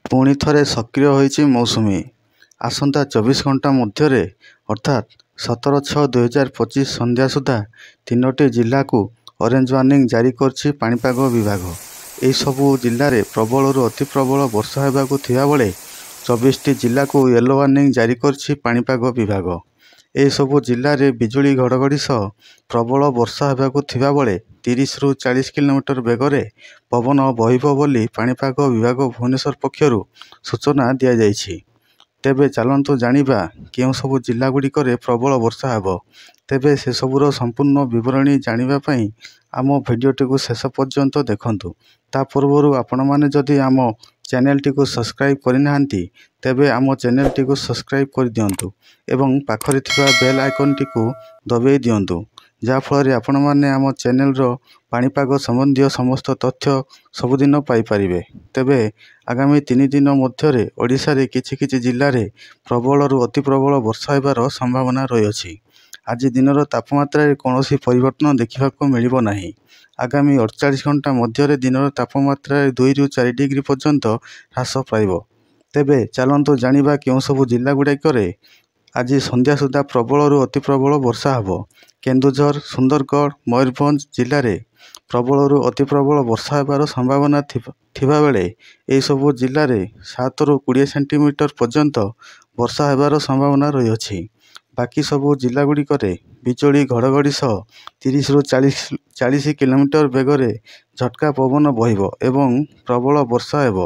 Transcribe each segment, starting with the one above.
पुणी थरे सक्रिय होइछि मौसुमी। आसंता 24 घंटा मध्य अर्थात 17/6/2025 संध्या सुधा 3टी जिला को ऑरेंज वार्निंग जारी करछि पाणीपाग विभाग। एही सबु जिले में प्रबल अति प्रबल वर्षा हेबाकु थिबा बेले 24टी जिला को येलो वार्निंग जारी करछि पाणीपाग विभाग। एही सबु जिले में बिजुली घड़घड़ी सह प्रबल वर्षा हेबाकु थिबा बेले 30 ରୁ 40 किलोमीटर बेगरे पवन बहिब बोली पाणीपाग विभाग भुवनेश्वर पक्षरु सूचना दिया जाइछि। तेबे चलंतु जानिबा केउं सबु जिला गुड़िकरे प्रबल वर्षा हेब। तेबे से सबुर संपूर्ण विवरणी जानिबा पई आम भिडियोटी को शेष पर्यंत देखंतु। ता पूर्वरु आपण माने जदि आम चैनल टी को सब्सक्राइब करिनाहांती तेबे आम चैनल टी को सब्सक्राइब कर दियंतु एवं पाखरे थिबा बेल आइकन टी को दबाई दियंतु जा फल आपण माने आम चैनल रो पाणीपाग संबंधी समस्त तथ्य सबुदिन पाई परिबे। तेबे आगामी 3 दिन मध्य ओडिशा रे किछि जिल्ला रे प्रबल रु अति प्रबल वर्षा हेबार संभावना रही। आज दिनर तापमात्रा कौनसी परिवर्तन देखा मिलिब नाही। आगामी 48 घंटा मध्य दिनर तापमात्रा 2 ରୁ 4 डिग्री पर्यंत ह्रास पाइब। तेबे चलंतु जानिबा केउं सबु जिल्ला गुड़ाकरे आज संध्या सुधा प्रबल रु अति प्रबल वर्षा हेब। केन्दुझर, सुंदरगढ़, मयूरभंज जिले में प्रबल रु अति प्रबल वर्षा हेबार संभावना थिबा बेले एही सबु जिले में 7 ରୁ 20 सेंटीमीटर पर्यंत वर्षा हेबार संभावना रही। बाकी सबु जिला गुड़िकरे बिजुली घड़घड़ी सह 30 ରୁ 40 किलोमीटर बेगरे झटका पवन बहिब एवं प्रबल वर्षा हेब।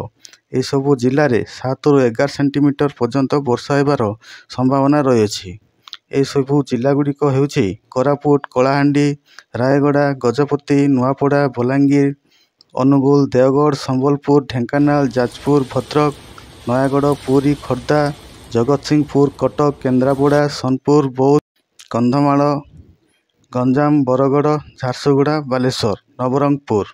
एही सबु जिले में 7 ରୁ 11 सेंटीमीटर पर्यंत वर्षा हेबार संभावना रही। एही सबु जिला गुड़िक हेउछि कोरापुट, कलाहांडी, रायगड़ा, गजपति, नुआपड़ा, बलांगीर, अनुगुल, देवगढ़, संबलपुर, ढेंकानाल, जाजपुर, भद्रक, नयागढ़, पुरी, खोर्धा, जगतसिंहपुर, कटक, केन्द्रापड़ा, सोनपुर, बौद्ध, कंधमाल, गंजाम, बरगढ़, झारसुगुड़ा, बालेश्वर, नवरंगपुर।